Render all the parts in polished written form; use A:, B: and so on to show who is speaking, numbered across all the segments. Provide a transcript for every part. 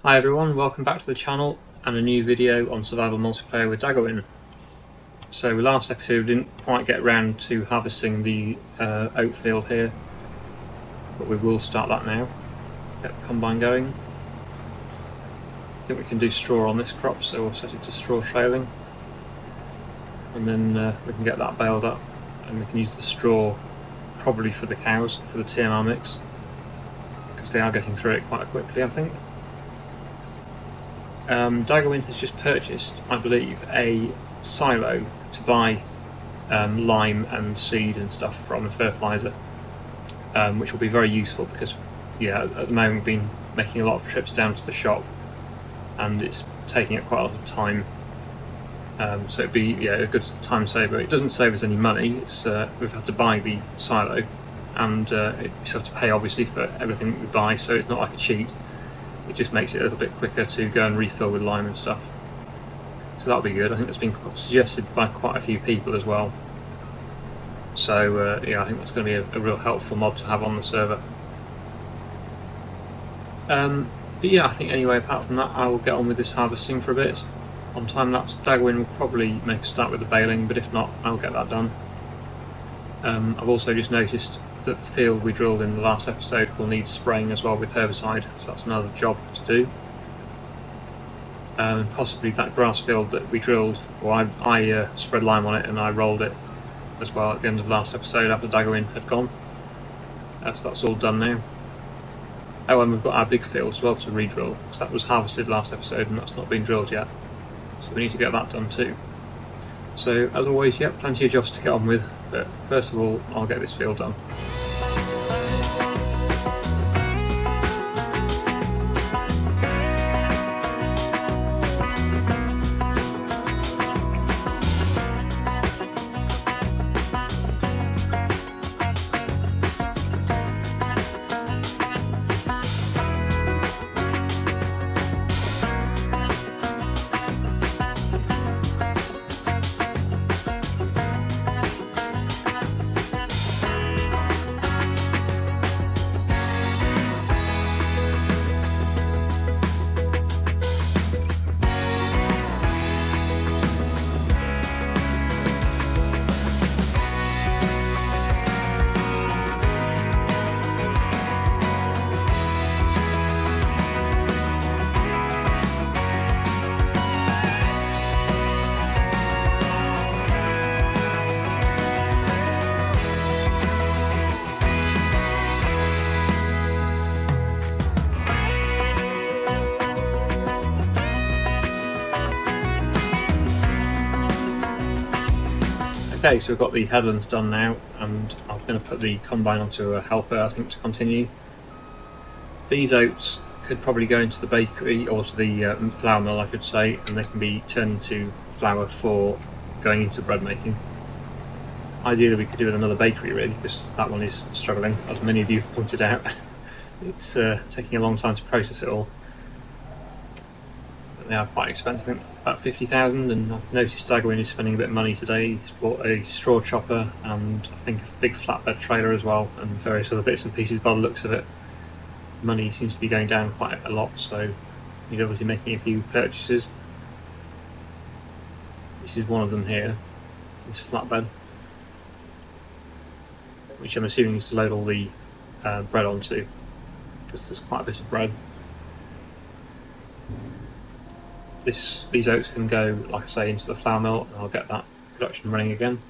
A: Hi everyone, welcome back to the channel and a new video on survival multiplayer with Daggerwin. So last episode we didn't quite get around to harvesting the oat field here, but we will start that now. Get the combine going. I think we can do straw on this crop, so we'll set it to straw trailing, and then we can get that baled up and we can use the straw probably for the cows, for the TMR mix, because they are getting through it quite quickly I think. Daggerwin has just purchased, I believe, a silo to buy lime and seed and stuff from, and fertiliser, which will be very useful because, yeah, at the moment we've been making a lot of trips down to the shop and it's taking up quite a lot of time. So it'd be a good time saver. It doesn't save us any money. It's we've had to buy the silo, and we have to pay obviously for everything we buy, so it's not like a cheat. It just makes it a little bit quicker to go and refill with lime and stuff. So that'll be good. I think that's been suggested by quite a few people as well. So yeah, I think that's going to be a real helpful mod to have on the server. But yeah, I think anyway, apart from that, I will get on with this harvesting for a bit. On time-lapse, Daggerwin will probably make a start with the baling, but if not, I'll get that done. I've also just noticed that the field we drilled in the last episode will need spraying as well with herbicide, so that's another job to do. Possibly that grass field that we drilled, or I spread lime on it and I rolled it as well at the end of the last episode after Daggerwin had gone. So that's all done now. Oh, and we've got our big field as well to re-drill, because that was harvested last episode and that's not been drilled yet. So we need to get that done too. So as always, yeah, plenty of jobs to get on with, but first of all I'll get this field done. Okay, so we've got the headlands done now, and I'm going to put the combine onto a helper, I think, to continue. These oats could probably go into the bakery, or to the flour mill I should say, and they can be turned into flour for going into bread making. Ideally we could do with another bakery really, because that one is struggling, as many of you have pointed out. It's taking a long time to process it all. They are quite expensive, I think about 50,000, and I've noticed Daggerwin is spending a bit of money today. He's bought a straw chopper and I think a big flatbed trailer as well, and various other bits and pieces by the looks of it. Money seems to be going down quite a lot, so he's obviously making a few purchases. This is one of them here, this flatbed, which I'm assuming is to load all the bread onto, because there's quite a bit of bread. These oats can go, like I say, into the flour mill, and I'll get that production running again.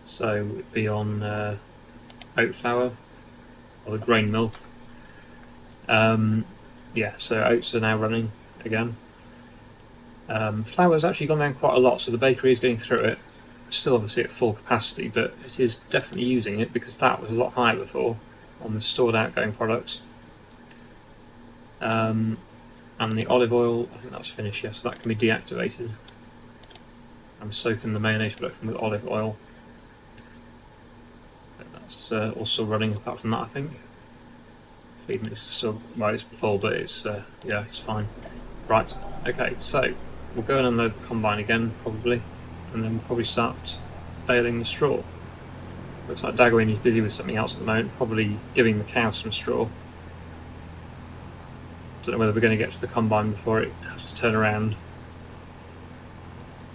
A: So it'd be on oat flour, or the grain mill. Yeah, so oats are now running again. Flour's actually gone down quite a lot, so the bakery is getting through it. Still obviously at full capacity, but it is definitely using it, because that was a lot higher before on the stored outgoing products. And the olive oil, I think that's finished, yes, so that can be deactivated. I'm soaking the mayonnaise production with olive oil. But that's also running apart from that, I think. Feed mix is still, well, it's full, but it's, yeah, it's fine. Right, okay, so we'll go and unload the combine again, probably, and then we'll probably start baling the straw. Looks like Daggerwin is busy with something else at the moment, probably giving the cows some straw. Don't know whether we're going to get to the combine before it has to turn around.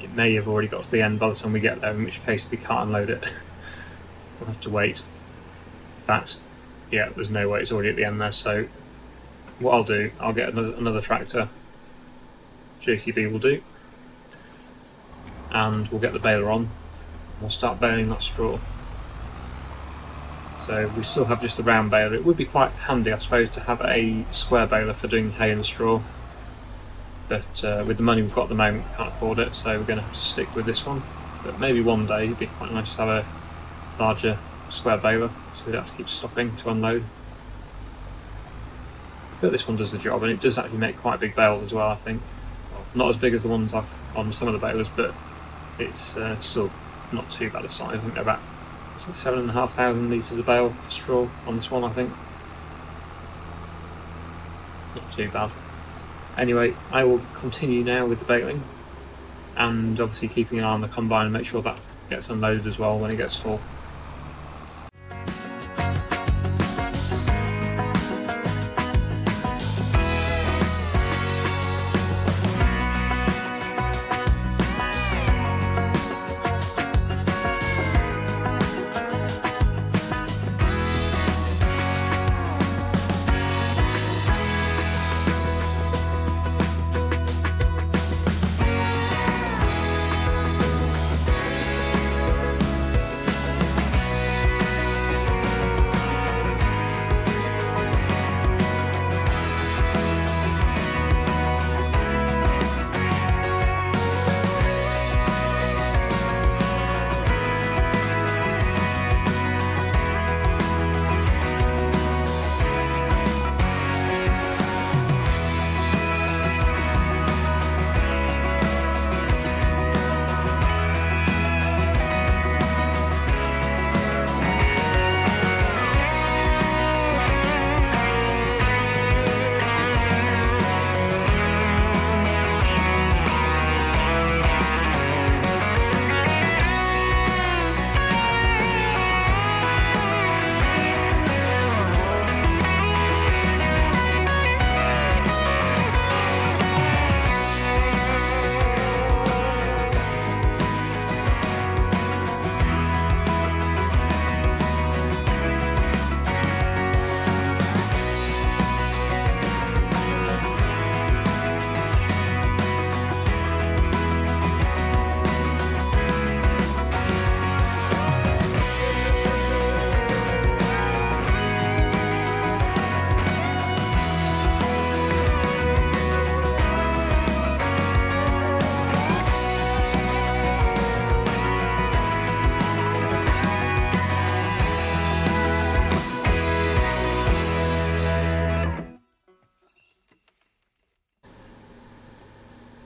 A: It may have already got to the end by the time we get there, in which case we can't unload it. We'll have to wait. In fact, yeah, there's no way, it's already at the end there. So what I'll do, I'll get another tractor, JCB will do, and we'll get the baler on. We'll start baling that straw. So we still have just the round baler. It would be quite handy, I suppose, to have a square baler for doing hay and straw, but with the money we've got at the moment, we can't afford it, so we're going to have to stick with this one. But maybe one day it'd be quite nice to have a larger square baler, so we don't have to keep stopping to unload. But this one does the job, and it does actually make quite big bales as well, I think. Well, not as big as the ones I've on some of the balers, but it's still not too bad a size. I think they're about 7,500 litres a bale for straw on this one, I think. Not too bad. Anyway, I will continue now with the baling, and obviously keeping an eye on the combine and make sure that gets unloaded as well when it gets full.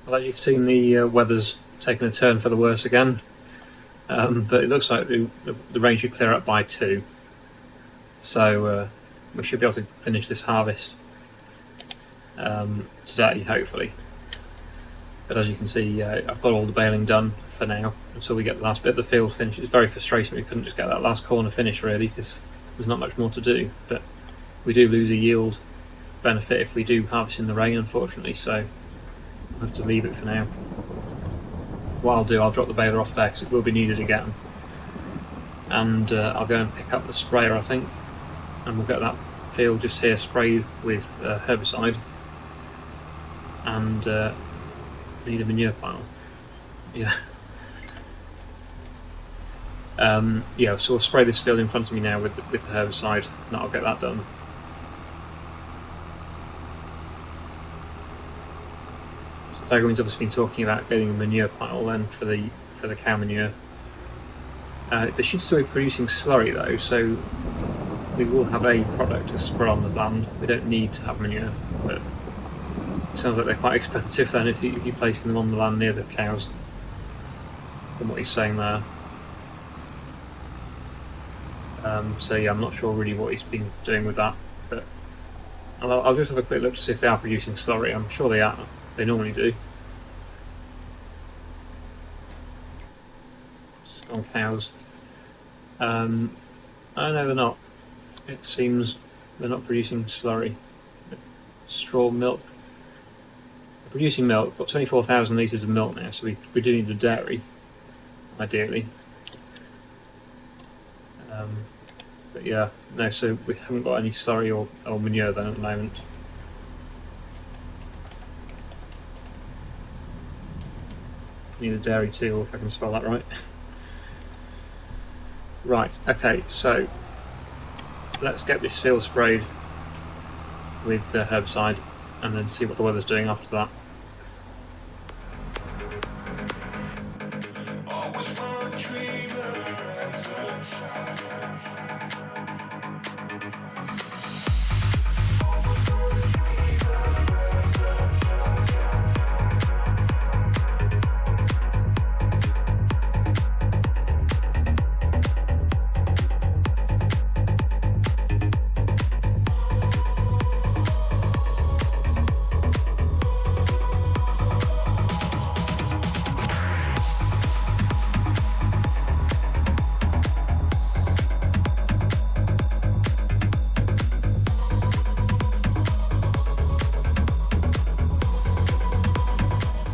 A: Well, as you've seen, the weather's taken a turn for the worse again, but it looks like the rain should clear up by 2, so we should be able to finish this harvest today, hopefully. But as you can see, I've got all the baling done for now until we get the last bit of the field finished. It's very frustrating we couldn't just get that last corner finished, really, because there's not much more to do, but we do lose a yield benefit if we do harvest in the rain, unfortunately, so I'll have to leave it for now. What I'll do, I'll drop the baler off there because it will be needed again, and I'll go and pick up the sprayer, I think, and we'll get that field just here sprayed with herbicide, and need a manure pile. Yeah. Yeah, so we'll spray this field in front of me now with the herbicide, and I'll get that done. Daggerman's obviously been talking about getting a manure pile then for the cow manure. They should still be producing slurry though, so we will have a product to spread on the land. We don't need to have manure, but it sounds like they're quite expensive then if you're placing them on the land near the cows, from what he's saying there. So yeah, I'm not sure really what he's been doing with that, but I'll just have a quick look to see if they are producing slurry. I'm sure they are. They normally do. Just on cows. Oh no, they're not. It seems they're not producing slurry. straw milk. We're producing milk. We've got 24,000 litres of milk now, so we do need a dairy, ideally. But yeah, no, so we haven't got any slurry or manure then at the moment. Need a dairy too, if I can spell that right. Right, okay, so let's get this field sprayed with the herbicide and then see what the weather's doing after that.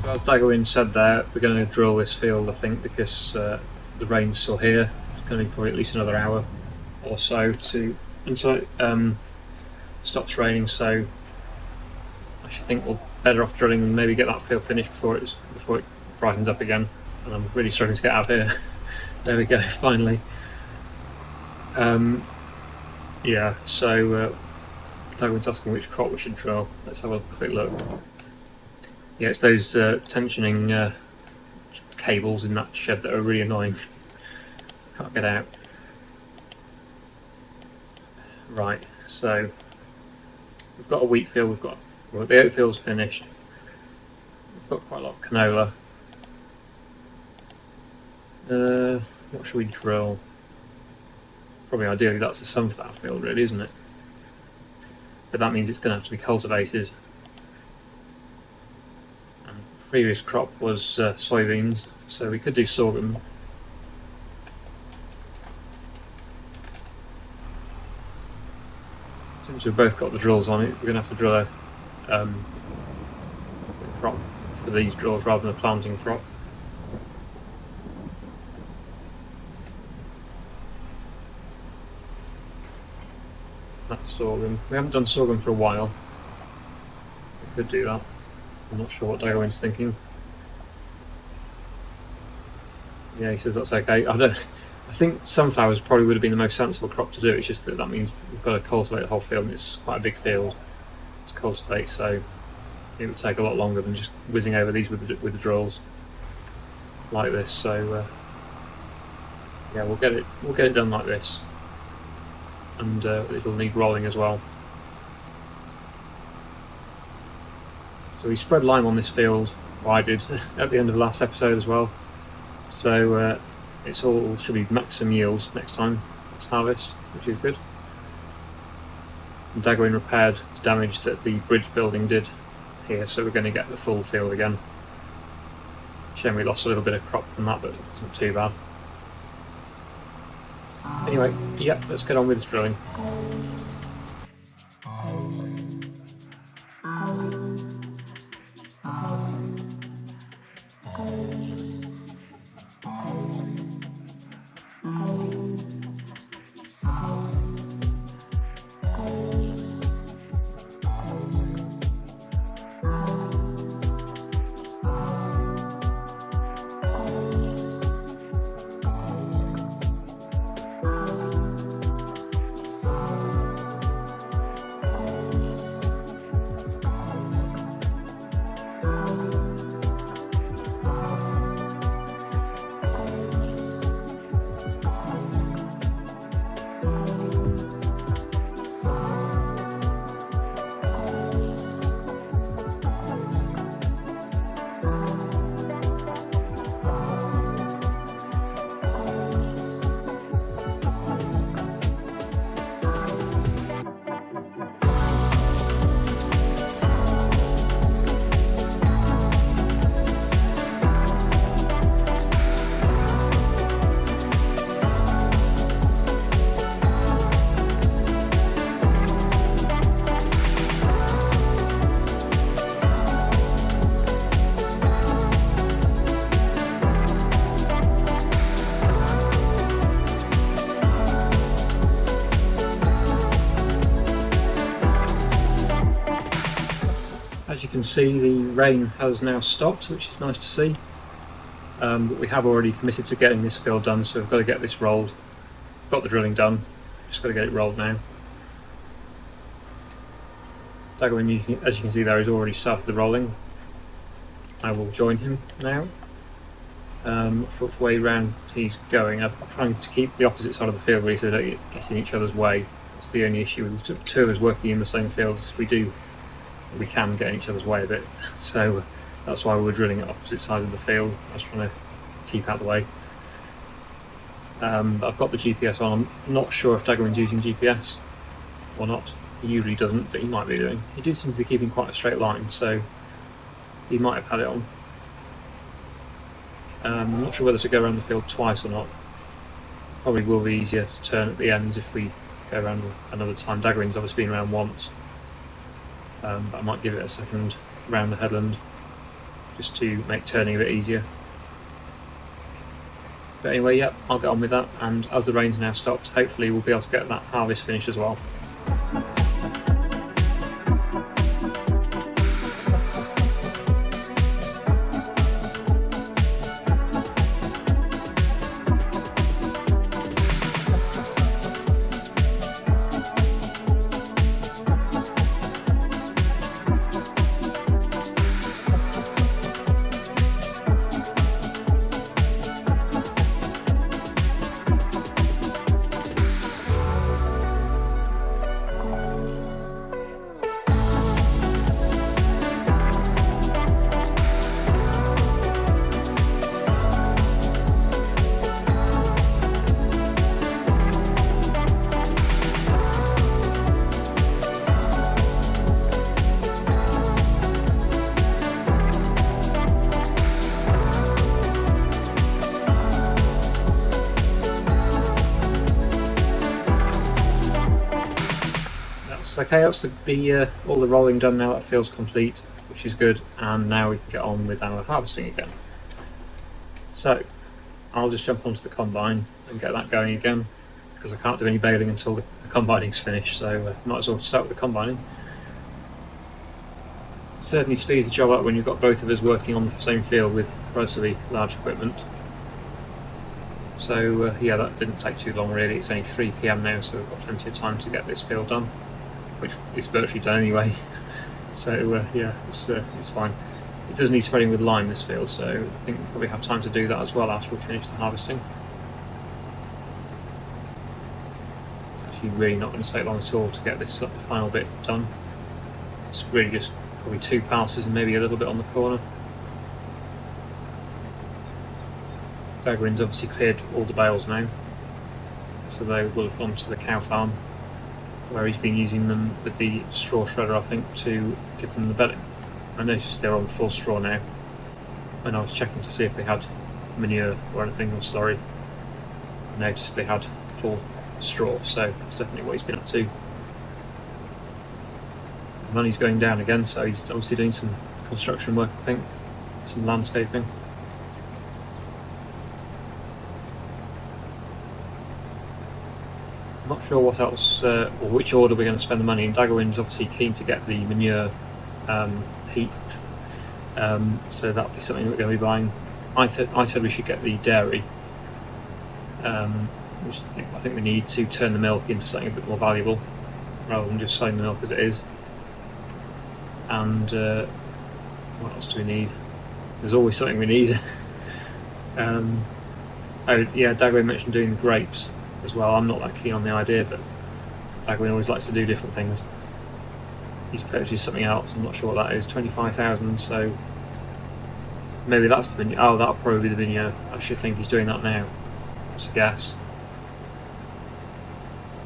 A: As Daggerwind said there, we're going to drill this field, I think, because the rain's still here. It's going to be probably at least another hour or so until it stops raining, so I should think we're better off drilling and maybe get that field finished before it brightens up again. And I'm really struggling to get out here. There we go, finally. Yeah, so Daggerwind's asking which crop we should drill. Let's have a quick look. Yeah, it's those tensioning cables in that shed that are really annoying. Can't get out. Right, so we've got a wheat field, well, the oat field's finished. We've got quite a lot of canola. What should we drill? Probably ideally that's a sunflower field really, isn't it? But that means it's going to have to be cultivated. Previous crop was soybeans, so we could do sorghum. Since we've both got the drills on it, we're going to have to drill a crop for these drills rather than a planting crop. That's sorghum. We haven't done sorghum for a while. We could do that. I'm not sure what Daggerwind's thinking. Yeah, he says that's okay. I think sunflowers probably would have been the most sensible crop to do. It's just that means we've got to cultivate the whole field, and it's quite a big field to cultivate, so it would take a lot longer than just whizzing over these with the drills like this. So yeah, we'll get it done like this, and it'll need rolling as well. So we spread lime on this field, or I did, at the end of the last episode as well. So it's all should be maximum yield next time it's harvest, which is good. And Daggerwind repaired the damage that the bridge building did here, so we're going to get the full field again. Shame we lost a little bit of crop from that, but it's not too bad. Anyway, yeah, let's get on with this drilling. As you can see, the rain has now stopped, which is nice to see. But we have already committed to getting this field done, so we've got to get this rolled. Got the drilling done, just got to get it rolled now. Daggerwin, as you can see there, has already started the rolling. I will join him now. For which way round he's going. I'm trying to keep the opposite side of the field really, so they don't get in each other's way. That's the only issue with two of us working in the same field. Is we can get in each other's way a bit. So that's why we're drilling at opposite sides of the field. I was trying to keep out of the way. I've got the GPS on. I'm not sure if Daggerwin's using GPS or not. He usually doesn't, but he might be doing. He did seem to be keeping quite a straight line, so he might have had it on. I'm not sure whether to go around the field twice or not. Probably will be easier to turn at the ends if we go around another time. Daggerwin's obviously been around once, but I might give it a second round the headland just to make turning a bit easier. But anyway, yeah, I'll get on with that, and as the rain's now stopped, hopefully we'll be able to get that harvest finished as well. Okay, that's all the rolling done now. That feels complete, which is good, and now we can get on with our harvesting again. So I'll just jump onto the combine and get that going again, because I can't do any baling until the combining's finished, so might as well start with the combining. It certainly speeds the job up when you've got both of us working on the same field with relatively large equipment. So yeah, that didn't take too long really. It's only 3 PM now, so we've got plenty of time to get this field done, which is virtually done anyway. So yeah, it's fine. It does need spreading with lime, this field, so I think we'll probably have time to do that as well after we finish the harvesting. It's actually really not going to take long at all to get this final bit done. It's really just probably 2 passes and maybe a little bit on the corner. Daggerwin's obviously cleared all the bales now, so they will have gone to the cow farm, where he's been using them with the straw shredder, I think, to give them the bedding. I noticed they're on full straw now, and I was checking to see if they had manure or anything, or slurry. I noticed they had full straw, so that's definitely what he's been up to. The money's going down again, so he's obviously doing some construction work, I think, some landscaping. Not sure what else, or which order we're going to spend the money in. Daggerwin's obviously keen to get the manure heap, so that'll be something we're going to be buying. I said we should get the dairy, which I think we need to turn the milk into something a bit more valuable, rather than just selling the milk as it is. And what else do we need? There's always something we need. Oh yeah, Daggerwin mentioned doing the grapes as well. I'm not that keen on the idea, but Daggerwin always likes to do different things. He's purchased something else, I'm not sure what that is, 25,000, so maybe that's the vineyard. Oh, that'll probably be the vineyard. I should think he's doing that now. That's a guess.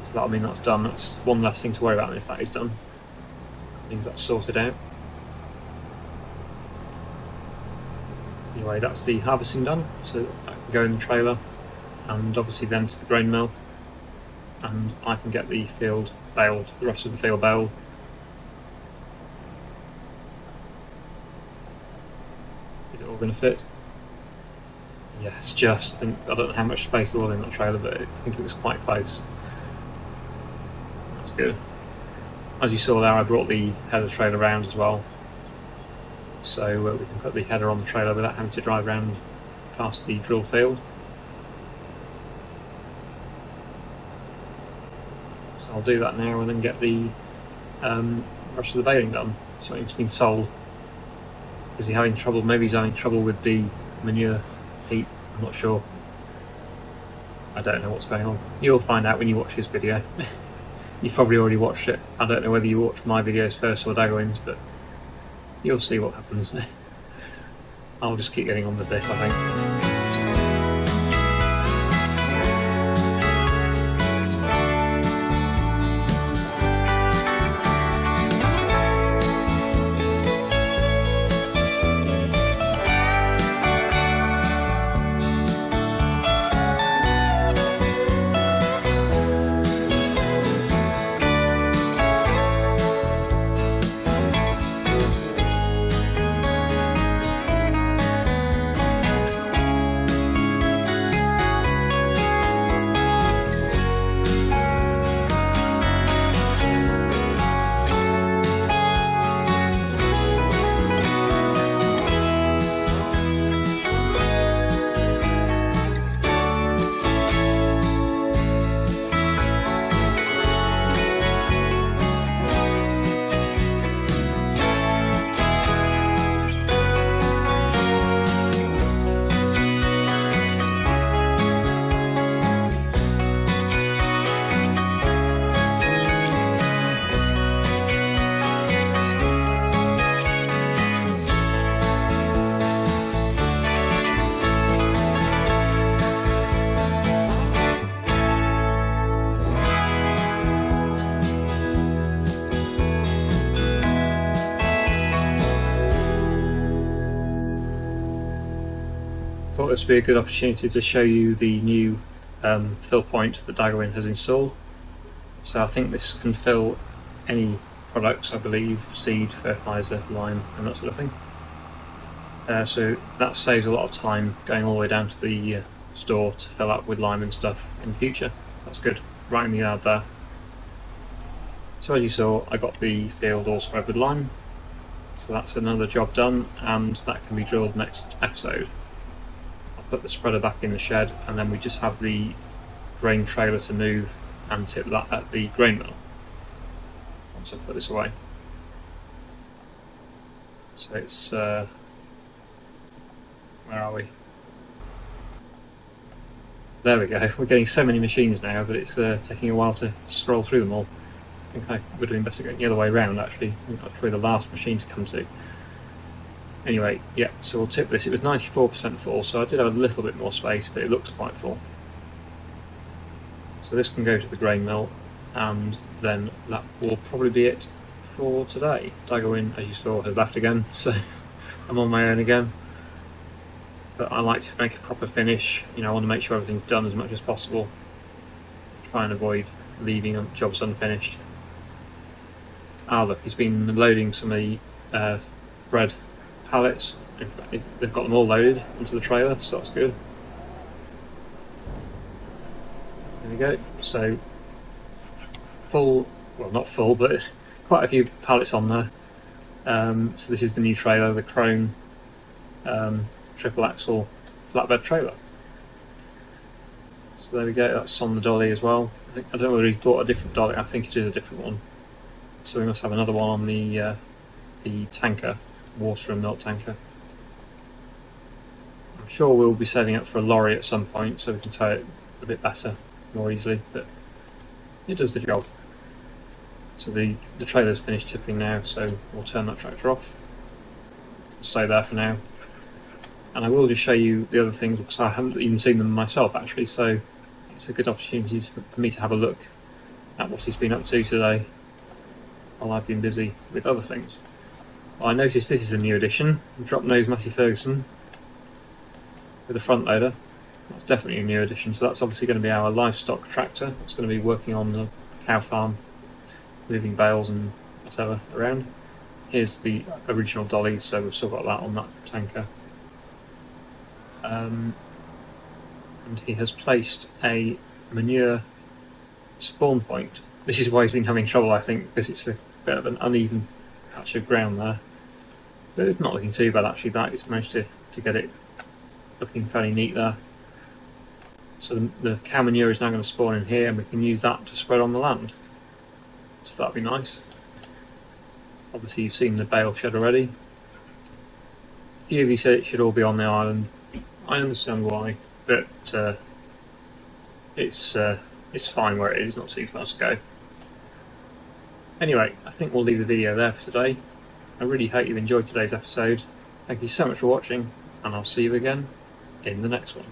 A: So that'll mean that's done. That's one less thing to worry about if that is done. Means that's sorted out. Anyway, that's the harvesting done, so that can go in the trailer, and obviously then to the grain mill, and I can get the field baled, the rest of the field baled. Is it all going to fit? Yes, just. I don't know how much space there was in that trailer, but I think it was quite close. That's good. As you saw there, I brought the header trailer around as well, so we can put the header on the trailer without having to drive around past the drill field. So I'll do that now and then get the rest of the baling done. Something's been sold. Is he having trouble? Maybe he's having trouble with the manure heat. I'm not sure. I don't know what's going on. You'll find out when you watch his video. You've probably already watched it. I don't know whether you watch my videos first or Daggerwin's, but you'll see what happens. I'll just keep getting on with this, I think. Thought this would be a good opportunity to show you the new fill point that Daggerwin has installed. So I think this can fill any products, I believe, seed, fertiliser, lime and that sort of thing. So that saves a lot of time going all the way down to the store to fill up with lime and stuff in the future. That's good, right in the yard there. So as you saw, I got the field all spread with lime, so that's another job done, and that can be drilled next episode. Put the spreader back in the shed, and then we just have the grain trailer to move and tip that at the grain mill once I put this away. So it's where are we? There we go. We're getting so many machines now that it's taking a while to scroll through them all. I think I would have been better going the other way around, actually. I think that's probably the last machine to come to. Anyway, yeah, so we'll tip this. It was 94% full, so I did have a little bit more space, but it looks quite full. So this can go to the grain mill, and then that will probably be it for today. Daggerwin, as you saw, has left again, so I'm on my own again. But I like to make a proper finish. You know, I want to make sure everything's done as much as possible. Try and avoid leaving jobs unfinished. Ah, look, he's been loading some of the bread pallets. They've got them all loaded onto the trailer, so that's good. There we go. So full, well, not full, but quite a few pallets on there. So this is the new trailer, the Krone triple axle flatbed trailer. So there we go. That's on the dolly as well. I don't know whether he's bought a different dolly. I think it is a different one. So we must have another one on the tanker, water and milk tanker. I'm sure we'll be setting up for a lorry at some point so we can tow it a bit better, more easily, but it does the job. So the trailer's finished tipping now, so we'll turn that tractor off. Stay there for now. And I will just show you the other things because I haven't even seen them myself actually, so it's a good opportunity for me to have a look at what he's been up to today while I've been busy with other things. Well, I noticed this is a new addition, drop nose Massey Ferguson with a front loader. That's definitely a new addition, so that's obviously going to be our livestock tractor. It's going to be working on the cow farm, moving bales and whatever around. Here's the original dolly, so we've still got that on that tanker. And he has placed a manure spawn point. This is why he's been having trouble, I think, because it's a bit of an uneven patch of ground there. But it's not looking too bad actually. That it's managed to get it looking fairly neat there. So the cow manure is now going to spawn in here, and we can use that to spread on the land. So that'd be nice. Obviously you've seen the bale shed already. A few of you said it should all be on the island. I understand why, but it's fine where it is, not too far to go. Anyway, I think we'll leave the video there for today. I really hope you enjoyed today's episode. Thank you so much for watching, and I'll see you again in the next one.